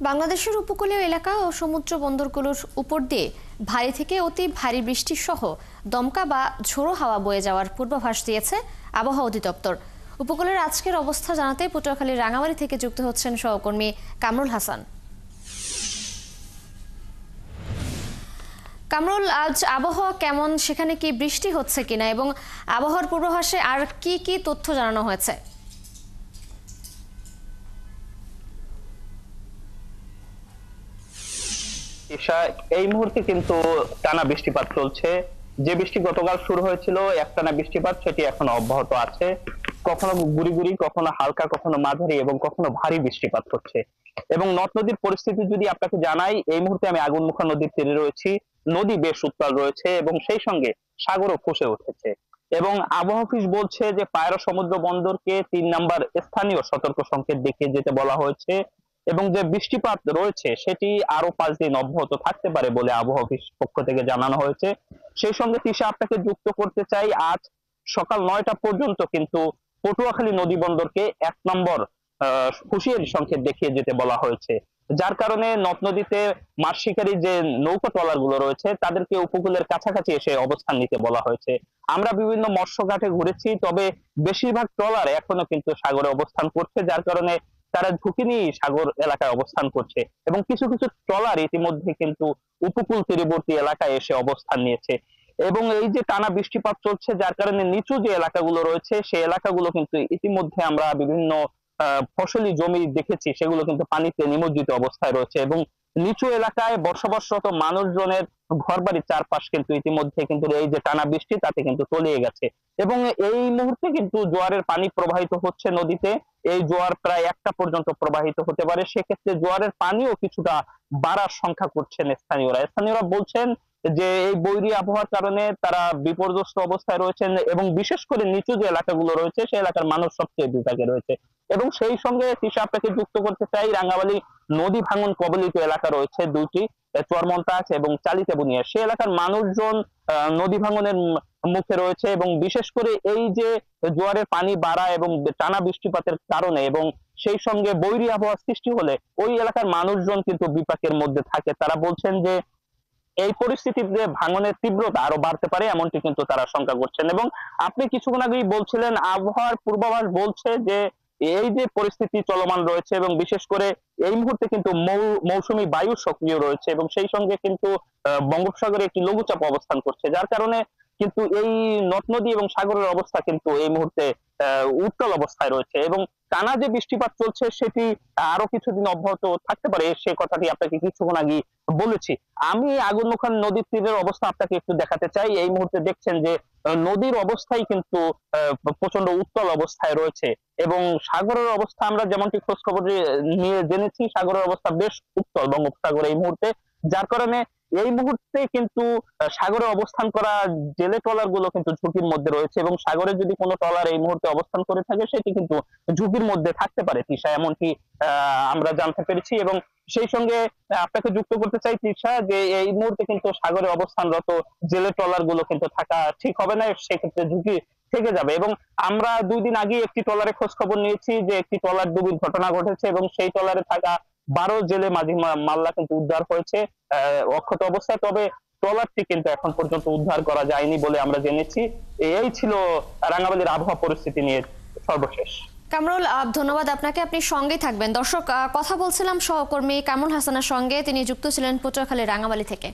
বাংলাদেশের উপকূলীয় এলাকা ও সমুদ্র বন্দরগুলোর উপর দিয়ে ভারী থেকে অতি ভারী বৃষ্টি সহ দমকা বা ঝোড়ো হাওয়া বয়ে যাওয়ার পূর্বাভাস দিয়েছে আবহাওয়া অধিদপ্তর। উপকূলের আজকের অবস্থা জানাতে পটুয়াখালীর রাঙামাটি থেকে যুক্ত হচ্ছেন সহকর্মী কামরুল হাসান। কামরুল, আজ আবহাওয়া কেমন, সেখানে কি বৃষ্টি হচ্ছে কিনা এবং আবহাওয়ার পূর্বাভাসে আর কি কি তথ্য জানানো হয়েছে? এই মুহূর্তে কিন্তু টানা বৃষ্টিপাত চলছে। যে বৃষ্টি গতকাল শুরু হয়েছিল একটানা বৃষ্টিপাত, সেটি এখন অব্যাহত আছে। কখনো গুড়ি গুড়ি, কখনো হালকা, কখনো মাঝারি এবং কখনো ভারী বৃষ্টিপাত হচ্ছে। এবং নদ নদীর পরিস্থিতি যদি আপনাকে জানাই, এই মুহূর্তে আমি আগুনমুখা নদীর তীরে রয়েছি। নদী বেশ উত্তাল রয়েছে এবং সেই সঙ্গে সাগরও ফুঁসে উঠেছে। এবং আবহাওয়া অফিস বলছে যে পায়রা সমুদ্র বন্দরকে ৩ নাম্বার স্থানীয় সতর্ক সংকেত দেখিয়ে যেতে বলা হয়েছে এবং যে বৃষ্টিপাত রয়েছে সেটি আরো 5 দিন অব্যাহত থাকতে পারে বলে আবহাওয়া অফিস পক্ষ থেকে জানানো হয়েছে। সেই সঙ্গে তিশা আপনাকে যুক্ত করতে চাই, আজ সকাল 9টা পর্যন্ত কিন্তু পটুয়াখালী নদী বন্দরকে 1 নম্বর হুঁশিয়ারি সংকেত দেখিয়ে যেতে বলা হয়েছে। যার কারণে নদ নদীতে মাছ শিকারী যে নৌকা ট্রলার গুলো রয়েছে তাদেরকে উপকূলের কাছাকাছি এসে অবস্থান নিতে বলা হয়েছে। আমরা বিভিন্ন মৎস্য ঘাটে ঘুরেছি, তবে বেশিরভাগ ট্রলার এখনো কিন্তু সাগরে অবস্থান করছে, যার কারণে তারা ঝুঁকি নিয়ে সাগর এলাকায় অবস্থান করছে এবং কিছু কিছু ট্রলার ইতিমধ্যে কিন্তু উপকূল তীরবর্তী এলাকায় এসে অবস্থান নিয়েছে। এবং এই যে টানা বৃষ্টিপাত চলছে, যার কারণে নিচু যে এলাকাগুলো রয়েছে সেই এলাকাগুলো কিন্তু ইতিমধ্যে আমরা বিভিন্ন ফসলি জমি দেখেছি, সেগুলো কিন্তু পানিতে নিমজ্জিত অবস্থায় রয়েছে এবং নিচু এলাকায় বসবাসরত মানুষজনের ঘরবাড়ির চারপাশ কিন্তু ইতিমধ্যে কিন্তু এই যে টানা বৃষ্টি তাতে কিন্তু তলিয়ে গেছে। এবং এই মুহূর্তে কিন্তু জোয়ারের পানি প্রবাহিত হচ্ছে নদীতে। এই জোয়ার প্রায় 1টা পর্যন্ত প্রবাহিত হতে পারে, সেক্ষেত্রে জোয়ারের পানিও কিছুটা বাড়ার সংখ্যা করছেন স্থানীয়রা বলছেন যে এই বৈরী আবহাওয়ার কারণে তারা বিপর্যস্ত অবস্থায় রয়েছেন এবং বিশেষ করে নিচু যে এলাকাগুলো রয়েছে সেই এলাকার মানুষ সবচেয়ে বিপাকে রয়েছে। এবং সেই সঙ্গে তিশা আপনাকে যুক্ত করতে চাই, রাঙ্গামালী নদী ভাঙন কবলিত এলাকা রয়েছে 2টি, চরমন্তাজ এবং চালিতে বুনিয়া। সে এলাকার মানুষজন নদী ভাঙনের মুখে রয়েছে এবং বিশেষ করে এই যে জোয়ারের পানি বাড়া এবং টানা বৃষ্টিপাতের কারণে এবং সেই সঙ্গে বৈরী আবহাওয়া সৃষ্টি হলে ওই এলাকার মানুষজন কিন্তু বিপাকের মধ্যে থাকে। তারা বলছেন যে এই পরিস্থিতিতে ভাঙনের তীব্রতা আরো বাড়তে পারে, এমনটি কিন্তু তারা আশঙ্কা করছেন। এবং আপনি কিছুক্ষণ আগেই বলছিলেন আবহাওয়ার পূর্বাভাস বলছে যে এই যে পরিস্থিতি চলমান রয়েছে এবং বিশেষ করে এই মুহূর্তে কিন্তু মৌসুমী বায়ু সক্রিয় রয়েছে এবং সেই সঙ্গে কিন্তু বঙ্গোপসাগরে একটি লঘুচাপ অবস্থান করছে, যার কারণে কিন্তু এই নদ নদী এবং সাগরের অবস্থা কিন্তু এই মুহূর্তে উত্তাল অবস্থায় রয়েছে এবং টানা যে বৃষ্টিপাত চলছে সেটি আরো কিছুদিন অব্যাহত থাকতে পারে, সে কথাটি আপনাকে কিছুক্ষণ আগে বলেছি। আমি আগুনমুখা নদীর তীরের অবস্থা আপনাকে একটু দেখাতে চাই। এই মুহূর্তে দেখছেন যে নদীর অবস্থাই কিন্তু প্রচন্ড উত্তাল অবস্থায় রয়েছে এবং সাগরের অবস্থা আমরা যেমনটি খোঁজ খবর নিয়ে জেনেছি, সাগরের অবস্থা বেশ উত্তাল বঙ্গোপসাগরে এই মুহূর্তে, যার কারণে এই মুহূর্তে কিন্তু সাগরে অবস্থান করা জেলে ট্রলার গুলো কিন্তু ঝুঁকির মধ্যে রয়েছে এবং সাগরে যদি কোনো ট্রলার এই মুহূর্তে অবস্থান করে থাকে সেটি কিন্তু ঝুঁকির মধ্যে থাকতে পারে তিশা, এমনকি আমরা জানতে পেরেছি। এবং সেই সঙ্গে আপনাকে যুক্ত করতে চাই তিশা, যে এই মুহূর্তে কিন্তু সাগরে অবস্থানরত জেলে ট্রলার গুলো কিন্তু থাকা ঠিক হবে না, সেক্ষেত্রে ঝুঁকি থেকে যাবে। এবং আমরা 2 দিন আগে একটি ট্রলারে খোঁজ খবর নিয়েছি যে একটি ট্রলার ডুবির ঘটনা ঘটেছে এবং সেই ট্রলারে থাকা 12 জেলে মাঝি মাল্লা কিন্তু উদ্ধার হয়েছে অক্ষত অবস্থায়, তবে ট্রলারটি কিন্তু এখন পর্যন্ত উদ্ধার করা যায়নি বলে আমরা জেনেছি। এই ছিল রাঙ্গামালীর আবহাওয়া পরিস্থিতি নিয়ে সর্বশেষ। কামরুল, ধন্যবাদ আপনাকে, আপনি সঙ্গেই থাকবেন। দর্শক, কথা বলছিলাম সহকর্মী কামরুল হাসানের সঙ্গে, তিনি যুক্ত ছিলেন পটুয়াখালী রাঙামালি থেকে।